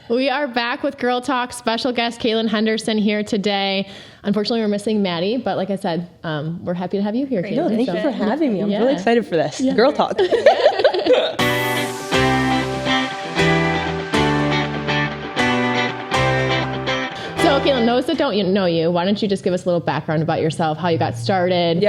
We are back with Girl Talk. Special guest Cailyn Henderson here today. Unfortunately, we're missing Maddie, but like I said, we're happy to have you here, Cailyn. No, thank you for having me. I'm really excited for this. Girl Talk. So, Cailyn, those that don't know you, why don't you just give us a little background about yourself, how you got started,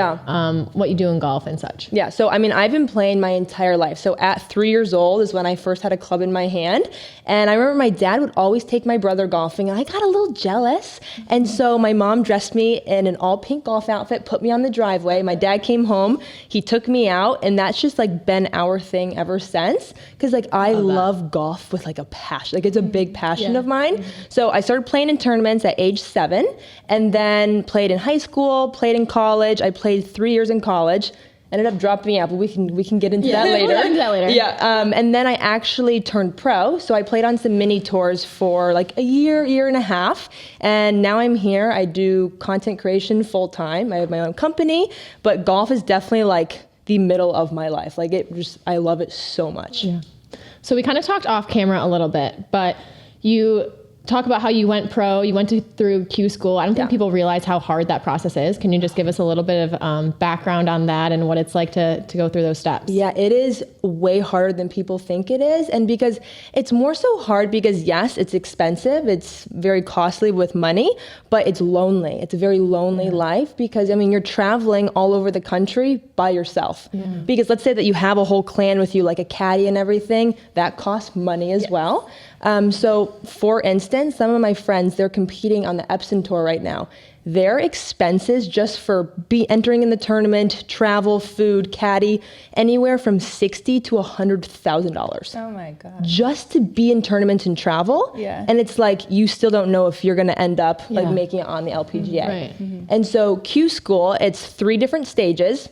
what you do in golf and such. Yeah, so I mean, I've been playing my entire life. So at 3 years old is when I first had a club in my hand. And I remember my dad would always take my brother golfing, and I got a little jealous. And so my mom dressed me in an all pink golf outfit, put me on the driveway. My dad came home, he took me out, and that's just like been our thing ever since. Because like I love golf with like a passion, like it's a big passion of mine. So I started playing in tournaments at age 7, and then played in high school, played in college. I played 3 years in college. Ended up dropping out, but we can get into that later. We'll get into that later. Yeah, and then I actually turned pro. So I played on some mini tours for like a year and a half, and now I'm here. I do content creation full time. I have my own company, but golf is definitely like the middle of my life. Like I love it so much. Yeah. So we kind of talked off camera a little bit, but you talk about how you went pro, you went through Q school. I don't think people realize how hard that process is. Can you just give us a little bit of background on that and what it's like to go through those steps? Yeah, it is way harder than people think it is. And because it's more so hard because yes, it's expensive. It's very costly with money, but it's lonely. It's a very lonely life because, I mean, you're traveling all over the country by yourself. Yeah. Because let's say that you have a whole clan with you, like a caddy and everything, that costs money as well. So for instance, some of my friends, they're competing on the Epson Tour right now. Their expenses just for entering in the tournament, travel, food, caddy, anywhere from $60,000 to $100,000. Oh my God. Just to be in tournaments and travel. Yeah. And it's like, you still don't know if you're going to end up like making it on the LPGA. Right. Mm-hmm. And so Q school, it's 3 different stages.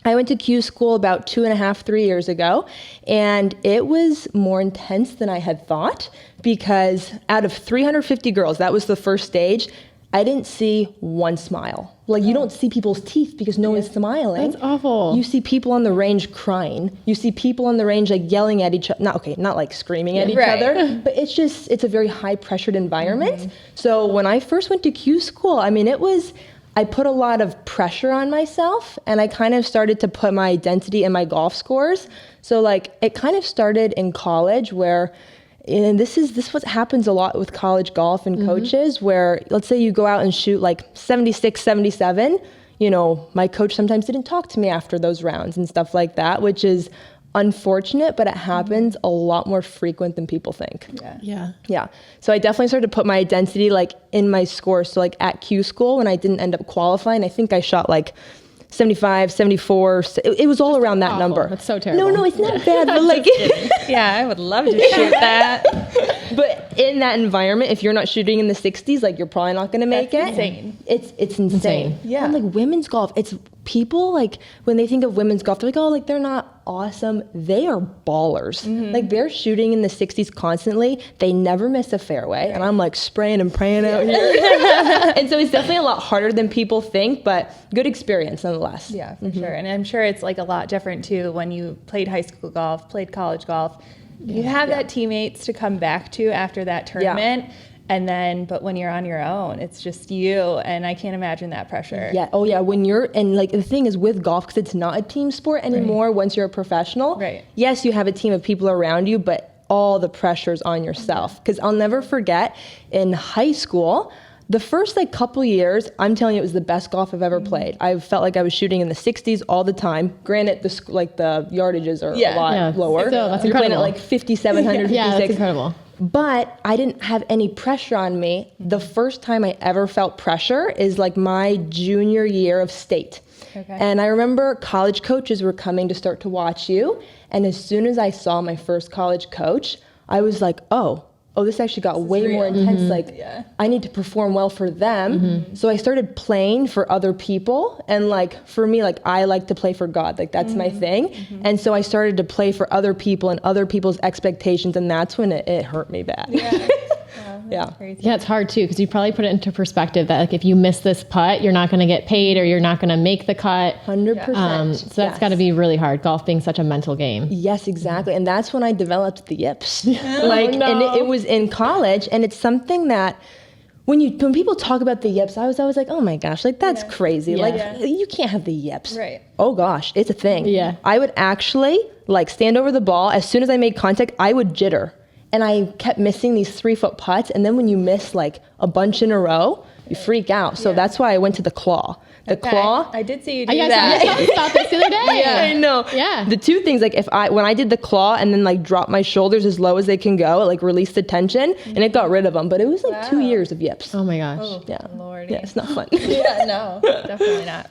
I went to Q school about 2.5, 3 years ago, and it was more intense than I had thought because out of 350 girls, that was the first stage, I didn't see one smile. Like you don't see people's teeth because no one's smiling. That's awful. You see people on the range crying. You see people on the range like yelling at each other. Not like screaming at each other, but it's a very high pressured environment. Mm-hmm. So when I first went to Q school, I mean, I put a lot of pressure on myself, and I kind of started to put my identity in my golf scores. So like it kind of started in college where, and this is what happens a lot with college golf and coaches, where let's say you go out and shoot like 76, 77, you know, my coach sometimes didn't talk to me after those rounds and stuff like that, which is unfortunate, but it happens a lot more frequent than people think. Yeah. So I definitely started to put my identity like in my scores. So like at Q school, when I didn't end up qualifying, I think I shot like 75, 74. It was all around that number. That's so terrible. No, it's not bad, but like, yeah, I would love to shoot that. But in that environment, if you're not shooting in the 60s, like you're probably not going to make it. Insane. It's insane. Yeah. And like women's golf, it's people like when they think of women's golf, they're like, oh, like they're not awesome. They are ballers. Mm-hmm. Like they're shooting in the 60s constantly. They never miss a fairway. And I'm like spraying and praying out here. And so it's definitely a lot harder than people think, but good experience nonetheless. Yeah, for sure. And I'm sure it's like a lot different too when you played high school golf, played college golf. You have that teammates to come back to after that tournament. And then, but when you're on your own, it's just you. And I can't imagine that pressure. Yeah. Oh yeah. When you're, and like the thing is with golf, because it's not a team sport anymore once you're a professional. Right. Yes, you have a team of people around you, but all the pressure's on yourself. Because I'll never forget in high school, the first like couple years, I'm telling you, it was the best golf I've ever played. I felt like I was shooting in the 60s all the time. Granted, the yardages are a lot lower. So that's You're incredible. playing at like 5,756. Yeah, that's incredible. But I didn't have any pressure on me. The first time I ever felt pressure is like my junior year of state. Okay. And I remember college coaches were coming to start to watch you. And as soon as I saw my first college coach, I was like, oh, this actually got way more intense. Like, I need to perform well for them. So I started playing for other people. And like, for me, like, I like to play for God. Like, that's my thing. And so I started to play for other people and other people's expectations. And that's when it hurt me bad. Yeah. Crazy. Yeah, it's hard too because you probably put it into perspective that like if you miss this putt, you're not going to get paid or you're not going to make the cut. 100%. So that's got to be really hard. Golf being such a mental game. Yes, exactly. And that's when I developed the yips. And it was in college, and it's something that when people talk about the yips, I was always like, oh my gosh, like that's crazy. Yeah. Like you can't have the yips. Right. Oh gosh, it's a thing. Yeah. I would actually like stand over the ball. As soon as I made contact, I would jitter. And I kept missing these 3-foot putts. And then when you miss like a bunch in a row, you freak out. So that's why I went to the claw. The claw. I did see you do Yes, that. I talked about this the other day. I know. Yeah. The two things, like when I did the claw and then like drop my shoulders as low as they can go, it like released the tension and it got rid of them. But it was like 2 years of yips. Oh my gosh. Yeah. Lordy. Yeah, it's not fun. Yeah, no, definitely not.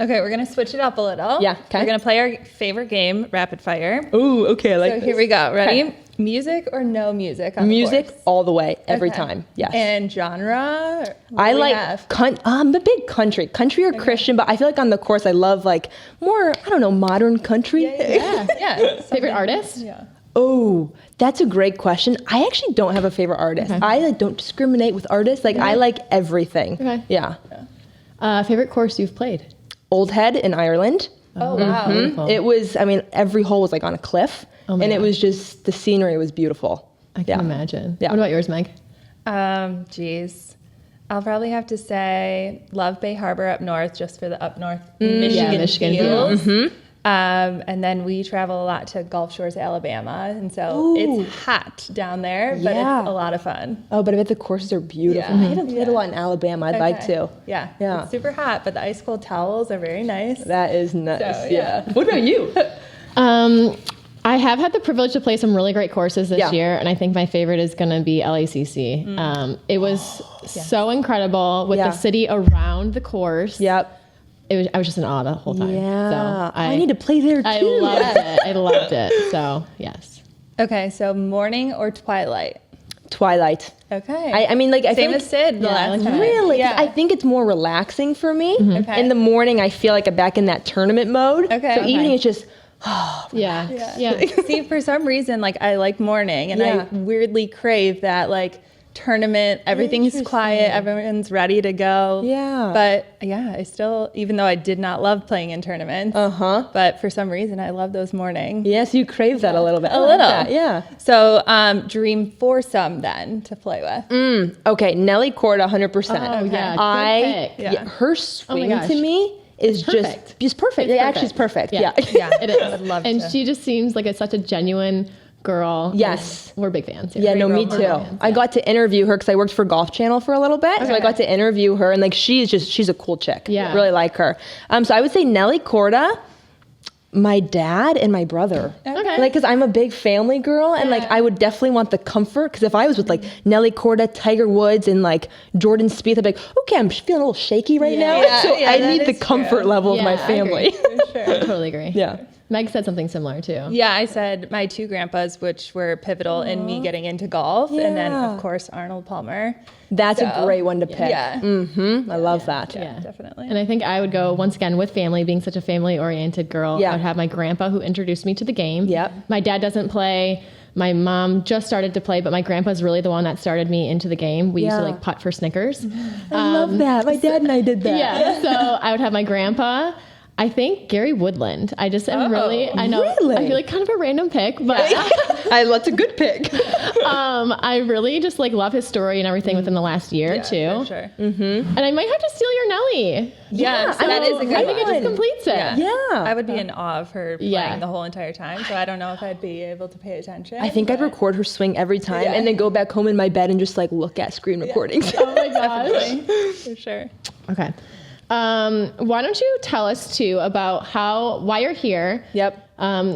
Okay, we're gonna switch it up a little. Yeah, okay. We're gonna play our favorite game, rapid fire. Ooh, okay. I like So this. here we go. Ready? Okay. Music or no music on the Music course? all the way, every Okay. time. Yes. And genre? What I do we like have? I'm a big country or Christian, but I feel like on the course I love like more, I don't know, modern country. Yeah. Yeah. Favorite something- artist? Yeah. Oh, that's a great question. I actually don't have a favorite artist. Okay. I like don't discriminate with artists. Like I like everything. Okay. Yeah. Favorite course you've played? Old Head in Ireland. Oh wow. Beautiful. It was, I mean, every hole was like on a cliff, Oh my and it gosh. was just, the scenery was beautiful. I can imagine. Yeah. What about yours, Meg? Geez. I'll probably have to say Love Bay Harbor up north, just for the up north Michigan, Michigan feels. And then we travel a lot to Gulf Shores, Alabama, and so it's hot down there, but Yeah. it's a lot of fun. Oh, but I bet the courses are beautiful. Yeah. I haven't played a lot in Alabama. I'd like Okay. to. Yeah, Yeah. It's super hot, but the ice cold towels are very nice. That is nice. So, yeah. yeah. What about you? I have had the privilege to play some really great courses this Yeah. year, and I think my favorite is going to be LACC. It was so incredible with Yeah. the city around the course. Yep. I was just in awe the whole time. Yeah. So I need to play there too. I loved it. I loved it. So yes. Okay, so morning or twilight? Twilight. Okay. I mean, like, I Same feel as Sid the Yeah, last like, time. Really? 'Cause Yeah. I think it's more relaxing for me. Okay. In the morning, I feel like I'm back in that tournament mode. Okay. So evening, it's just, Yeah. Yeah. See, for some reason, like I like morning, and Yeah. I weirdly crave that like tournament. Everything's quiet, everyone's ready to go. Yeah. But yeah, I still, even though I did not love playing in tournaments, but for some reason, I love those mornings. yes, you crave that a little bit. I A like little. that, yeah. So, dream foursome then to play with. Okay, Nelly Corda, 100%. Oh yeah. I, Good pick. yeah, her swing gosh. to me is perfect. just perfect. It actually is perfect. Yeah. Yeah, It is. I would love and to. she just seems like such a genuine girl. Yes. We're big fans. Yeah, no, me girl, too. we're I got to interview her because I worked for Golf Channel for a little bit. So I got to interview her, and like she's a cool chick. Yeah. Really like her. So I would say Nelly Corda, my dad, and my brother. Okay. Like, because I'm a big family girl, and like I would definitely want the comfort. Because if I was with like Nelly Corda, Tiger Woods, and like Jordan Spieth, I'd be like, okay, I'm feeling a little shaky right now. Yeah, So yeah, I that need the is comfort true. level of Yeah, my I family. agree. For I sure. totally agree. Yeah. Meg said something similar too. Yeah, I said my two grandpas, which were pivotal in me getting into golf, and then Yeah. of course Arnold Palmer. That's a So, great one to pick. Yeah, I love that. Yeah. definitely. And I think I would go once again with family, being such a family oriented girl. Yeah. I would have my grandpa who introduced me to the game. Yep. My dad doesn't play. My mom just started to play, but my grandpa's really the one that started me into the game. We used to Yeah. like putt for Snickers. I love that. My dad and I did that. Yeah. So I would have my grandpa. I think Gary Woodland. I just am really, I know, really? I feel like kind of a random pick, but That's a good pick. I really just like love his story and everything within the last year too. For sure. And I might have to steal your Nelly. Yeah, So that is a good I think it one. just completes it. Yeah. Yeah. I would be in awe of her playing Yeah. the whole entire time, so I don't know if I'd be able to pay attention. I think I'd but- record her swing every time Yeah. and then go back home in my bed and just like look at screen recordings. Oh my gosh. for sure. Okay. Why don't you tell us too about why you're here? Yep.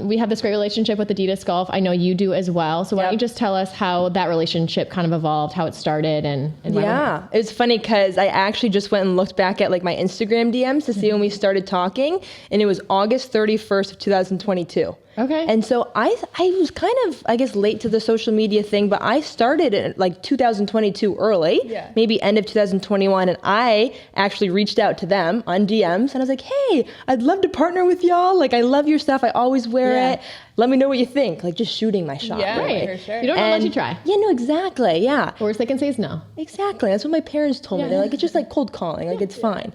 We have this great relationship with Adidas Golf. I know you do as well. So why don't you Yep. just tell us how that relationship kind of evolved, how it started, and why we're here? Yeah, it's funny because I actually just went and looked back at like my Instagram DMs to see when we started talking, and it was August 31st of 2022. Okay. And so I was kind of, I guess, late to the social media thing, but I started in like 2022 early, Yeah. maybe end of 2021, and I actually reached out to them on DMs, and I was like, hey, I'd love to partner with y'all. Like, I love your stuff. I always wear Yeah. it. let me know what you think. Like just shooting my shot. Yeah, really. for sure. You don't know unless you try. Yeah, no, exactly. Yeah. Worst they can say is no. Exactly. That's what my parents told me. They're like, it's just like cold calling. Like, it's fine.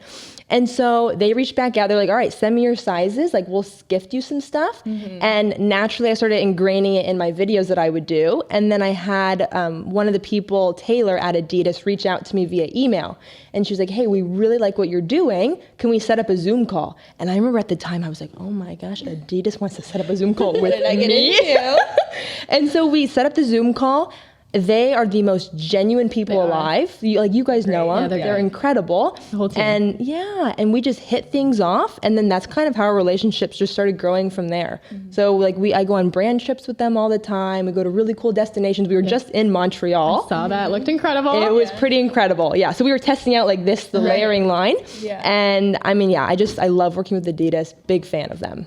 And so they reached back out. They're like, all right, send me your sizes. Like, we'll gift you some stuff. And naturally, I started ingraining it in my videos that I would do. And then I had one of the people, Taylor at Adidas, reach out to me via email. And she was like, hey, we really like what you're doing. Can we set up a Zoom call? And I remember at the time, I was like, oh my gosh, Adidas wants to set up a Zoom call with What did I get me? into? And so we set up the Zoom call. They are the most genuine people alive. You guys know them. Yeah, they're incredible. The whole team. And we just hit things off, and then that's kind of how our relationships just started growing from there. So like I go on brand trips with them all the time. We go to really cool destinations. We were just in Montreal. Saw that. Looked incredible. It was pretty incredible. Yeah. So we were testing out like the layering line. Yeah. And I mean, I love working with Adidas. Big fan of them.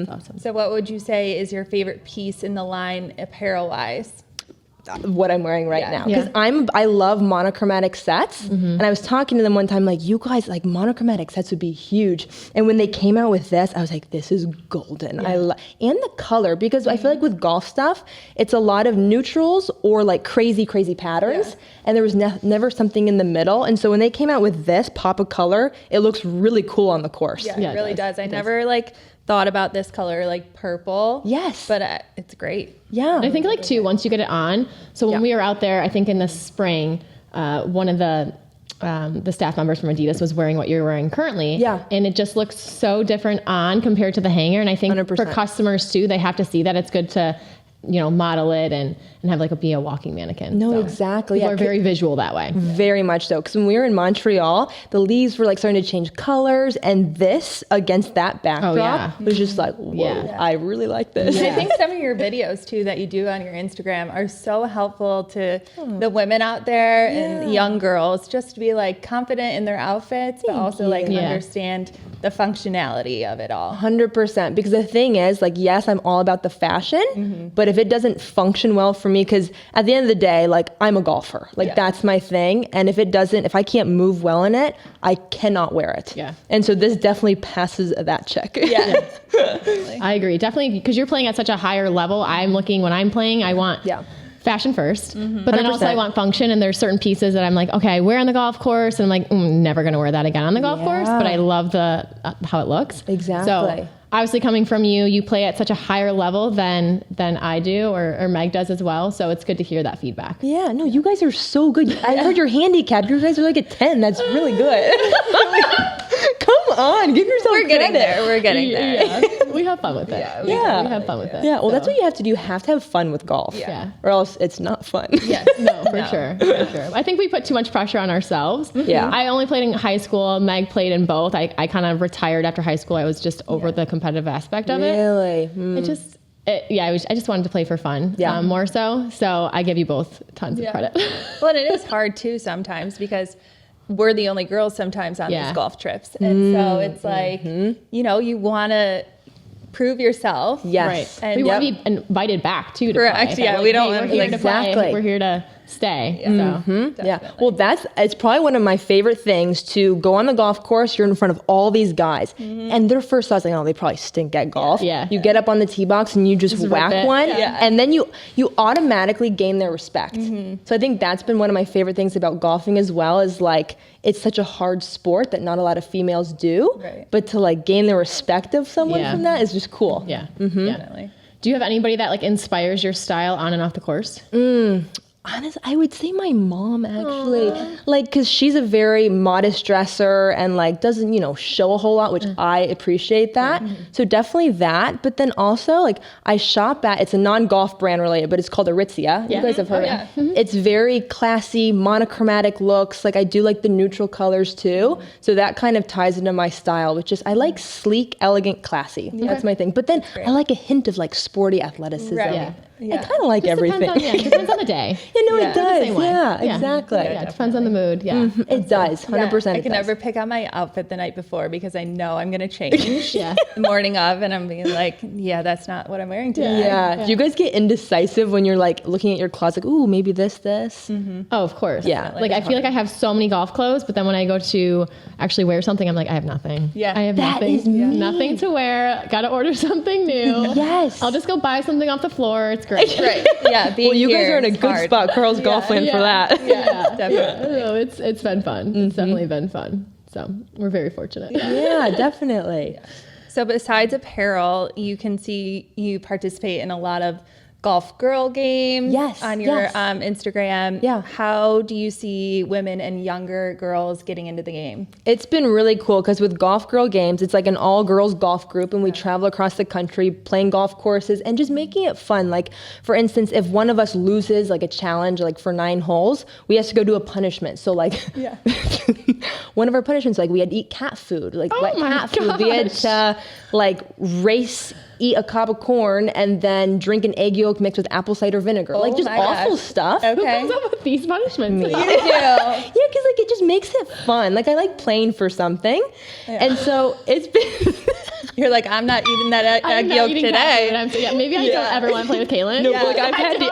awesome. So what would you say is your favorite piece in the line apparel-wise? What I'm wearing right now, because Yeah. I love monochromatic sets, and I was talking to them one time like, you guys, like monochromatic sets would be huge. And when they came out with this, I was like, this is golden. And the color, because I feel like with golf stuff, it's a lot of neutrals or like crazy patterns, and there was never something in the middle. And so when they came out with this pop of color, it looks really cool on the course. Yeah, Yeah, it it really does. does. I never like thought about this color like purple. Yes. But it's great. Yeah. And I think like too, once you get it on, so when we were out there, I think in the spring, one of the staff members from Adidas was wearing what you're wearing currently. Yeah. And it just looks so different on compared to the hanger. And I think 100%. for customers too, they have to see that. It's good to, model it and have like be a walking mannequin. No, So exactly. People are very visual that way. Very much so. Because when we were in Montreal, the leaves were like starting to change colors, and this against that backdrop was just like, whoa, Yeah. I really like this. And I think some of your videos too that you do on your Instagram are so helpful to the women out there and young girls, just to be like confident in their outfits, but also like Yeah. understand the functionality of it all. 100%. Because the thing is, like, yes, I'm all about the fashion, but if it doesn't function well for me, because at the end of the day, like, I'm a golfer. Like, that's my thing. And if I can't move well in it, I cannot wear it. Yeah. And so this definitely passes that check. Yeah. I agree. Definitely, because you're playing at such a higher level. I'm looking, when I'm playing, I want fashion first, but then also 100%. I want function, and there's certain pieces that I'm like, okay, I wear on the golf course, and I'm like, never going to wear that again on the golf course, but I love how it looks. Exactly. So obviously coming from you play at such a higher level than I do, or Meg does as well. So it's good to hear that feedback. Yeah, no, you guys are so good. I heard your handicap. You guys are like a 10. That's really good. Come on, give yourself We're getting credit. there. We're getting there. Yeah, we have fun with it. we do. we have fun with it. Yeah, well, that's So, what you have to do. You have to have fun with golf. Yeah. Or else it's not fun. Yes. No, for sure. I think we put too much pressure on ourselves. Yeah. I only played in high school. Meg played in both. I kind of retired after high school. I was just over the competitive aspect of it. Really? I just wanted to play for fun. Yeah. More so. So I give you both tons of credit. Well, and it is hard too sometimes because we're the only girls sometimes on Yeah. these golf trips. And so it's like, you want to prove yourself. Yes. Right. And We want to be invited back too. To Correct. play. Yeah, Like, we don't hey, want we're here to Exactly. play. We're here to stay. So. Yeah. Well, it's probably one of my favorite things to go on the golf course. You're in front of all these guys, and their first thoughts like, oh, they probably stink at golf. Yeah. You get up on the tee box and you just rip whack it. one, Yeah. and then you automatically gain their respect. So I think that's been one of my favorite things about golfing as well. Is like it's such a hard sport that not a lot of females do, Right. but to like gain the respect of someone Yeah. from that is just cool. Yeah. Definitely. Do you have anybody that like inspires your style on and off the course? Honest, I would say my mom actually, like, because she's a very modest dresser and like doesn't, show a whole lot, which I appreciate that. So definitely that. But then also like I shop at, it's a non-golf brand related, but it's called Aritzia. You guys have heard of it. It's very classy, monochromatic looks. Like I do like the neutral colors too. So that kind of ties into my style, which is I like sleek, elegant, classy. That's my thing. But then I like a hint of like sporty athleticism. Right. Yeah. I kind of like everything. It depends on the day. It does. Same way. Yeah, exactly. Yeah, it depends on the mood. Yeah. It does. 100%. I can never pick out my outfit the night before because I know I'm going to change the morning of, and I'm being like, that's not what I'm wearing today. Yeah. Do you guys get indecisive when you're like looking at your closet, like, ooh, maybe this? Oh, of course. Yeah. Like I feel like I have so many golf clothes, but then when I go to actually wear something, I'm like, I have nothing. Yeah. I have nothing to wear. Got to order something new. Yes. I'll just go buy something off the floor. It's great. Right. Yeah. Well, you guys are in a good spot, Carl's Golfland, for that. Yeah, definitely. No, it's been fun. It's definitely been fun. So we're very fortunate. Yeah, definitely. So besides apparel, you can see you participate in a lot of golf girl games on your Instagram. Yeah. How do you see women and younger girls getting into the game? It's been really cool because with Golf Girl Games, it's like an all-girls golf group, and we travel across the country playing golf courses and just making it fun. Like, for instance, if one of us loses like a challenge, like for 9 holes, we have to go do a punishment. So like, one of our punishments, like we had to eat cat food, like wet cat food. We had to like eat a cob of corn and then drink an egg yolk mixed with apple cider vinegar. Like just awful stuff. Who comes up with these punishments? Me. Yeah, because like it just makes it fun. Like I like playing for something. And so it's been You're like, I'm not eating that egg yolk today. Maybe I don't ever want to play with Cailyn. No, but like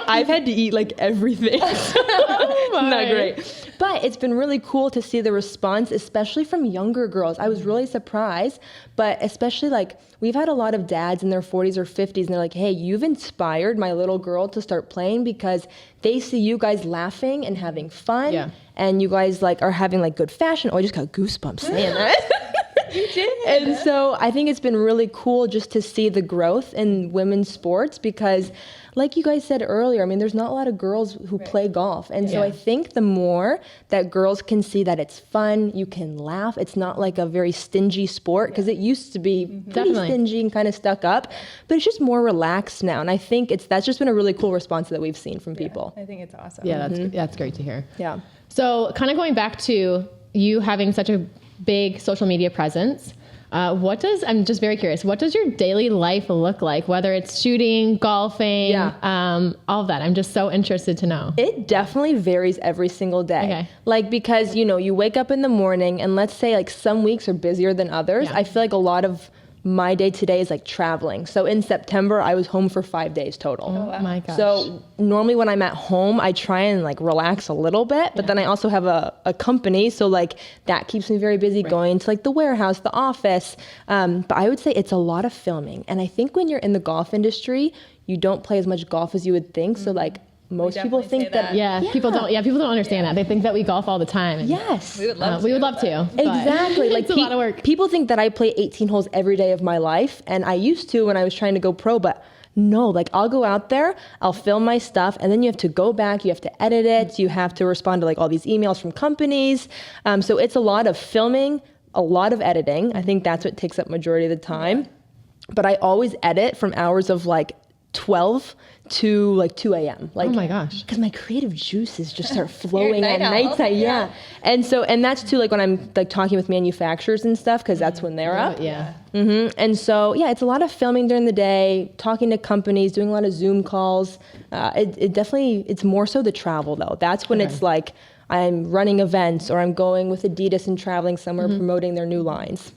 I've had to eat like everything. Not great. But it's been really cool to see the response, especially from younger girls. I was really surprised, but especially like we've had a lot of dads in their 40s or 50s, and they're like, hey, you've inspired my little girl to start playing because they see you guys laughing and having fun, and you guys like are having like good fashion. Oh, I just got goosebumps saying that. You did. And so I think it's been really cool just to see the growth in women's sports because like you guys said earlier, I mean, there's not a lot of girls who play golf. And so I think the more that girls can see that it's fun, you can laugh. It's not like a very stingy sport because it used to be pretty stingy and kind of stuck up, but it's just more relaxed now. And I think that's just been a really cool response that we've seen from people. I think it's awesome. Yeah, that's great to hear. Yeah. So kind of going back to you having such a big social media presence, I'm just very curious, what does your daily life look like, whether it's shooting, golfing, all of that? I'm just so interested to know. It definitely varies every single day. Okay. Like, because, you wake up in the morning and let's say like some weeks are busier than others. I feel like a lot of my day today is like traveling. So in September, I was home for 5 days total. Oh my gosh. So normally when I'm at home, I try and like relax a little bit, but then I also have a company. So like that keeps me very busy going to like the warehouse, the office. But I would say it's a lot of filming. And I think when you're in the golf industry, you don't play as much golf as you would think. So like most people think that. People don't understand that. They think that we golf all the time. And yes. We would love to. We would love to. Exactly. Like it's a lot of work. People think that I play 18 holes every day of my life. And I used to when I was trying to go pro, but no, like I'll go out there, I'll film my stuff, and then you have to go back, you have to edit it, you have to respond to like all these emails from companies. So it's a lot of filming, a lot of editing. I think that's what takes up majority of the time. But I always edit from hours of like 12 to like 2 a.m. Like, oh my gosh. Because my creative juices just start flowing at nighttime. Yeah. And that's too like when I'm like talking with manufacturers and stuff, because that's when they're up. Yeah. And so, it's a lot of filming during the day, talking to companies, doing a lot of Zoom calls. It definitely, it's more so the travel though. That's when it's like I'm running events or I'm going with Adidas and traveling somewhere promoting their new lines.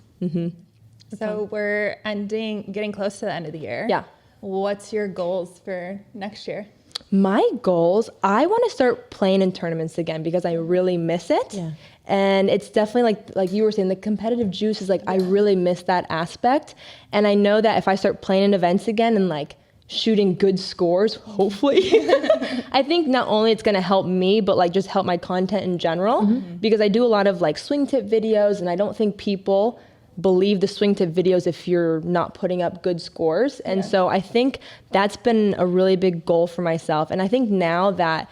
So we're getting close to the end of the year. Yeah. What's your goals for next year? My goals, I want to start playing in tournaments again because I really miss it. Yeah. And it's definitely like you were saying, the competitive juice is like, I really miss that aspect. And I know that if I start playing in events again and like shooting good scores, hopefully, I think not only it's going to help me, but like just help my content in general, because I do a lot of like swing tip videos and I don't think people believe the swing tip videos if you're not putting up good scores. And so I think that's been a really big goal for myself. And I think now that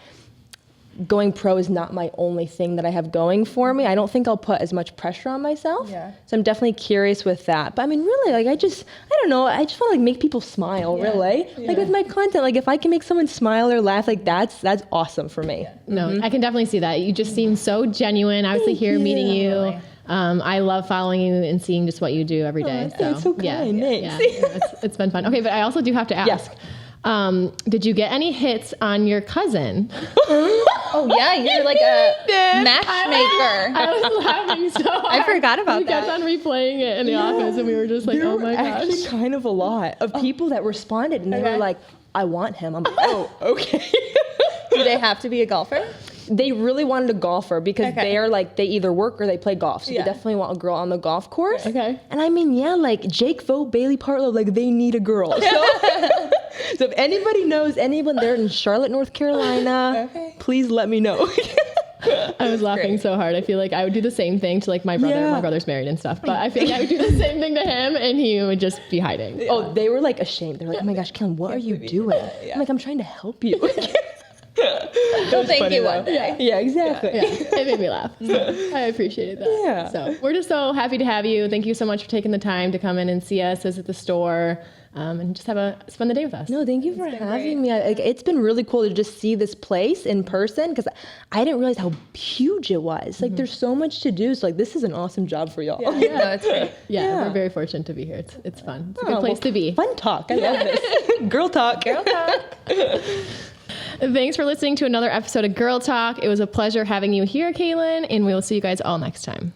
going pro is not my only thing that I have going for me, I don't think I'll put as much pressure on myself. Yeah. So I'm definitely curious with that. But I mean, really, like I don't know, I just want to like make people smile, really. Yeah. Like with my content, like if I can make someone smile or laugh, like that's awesome for me. No, I can definitely see that. You just seem so genuine. I was here meeting you. Really. I love following you and seeing just what you do every day. It's so kind. Yeah, it's been fun. Okay, but I also do have to ask. Did you get any hits on your cousin? Oh yeah, you're like a matchmaker. I was laughing so hard. I forgot about we that. kept on replaying it in the office, and we were just like, There oh my were gosh. actually kind of a lot of people that responded, and they were like, I want him. I'm like, oh, okay. Do they have to be a golfer? They really wanted a golfer because they are like, they either work or they play golf. So they definitely want a girl on the golf course. Okay. And I mean, yeah, like Jake Vogt, Bailey Partlow, like they need a girl. So if anybody knows anyone there in Charlotte, North Carolina, please let me know. I was laughing so hard. I feel like I would do the same thing to like my brother. Yeah. My brother's married and stuff, but I feel like I would do the same thing to him, and he would just be hiding. Oh, they were like ashamed. They're like, oh my gosh, Cailyn, what are you doing? I'm like, I'm trying to help you. They'll thank you one day. Yeah, exactly. Yeah, it made me laugh. So I appreciated that. Yeah. So we're just so happy to have you. Thank you so much for taking the time to come in and see us, visit the store, and just spend the day with us. No, thank you for having me. It's been really cool to just see this place in person because I didn't realize how huge it was. Like, there's so much to do. So, like, this is an awesome job for y'all. Yeah, no, it's great. Yeah, we're very fortunate to be here. It's fun. It's a good place to be. Fun talk. I love this. Girl talk. Girl talk. Thanks for listening to another episode of Girl Talk. It was a pleasure having you here, Cailyn, and we will see you guys all next time.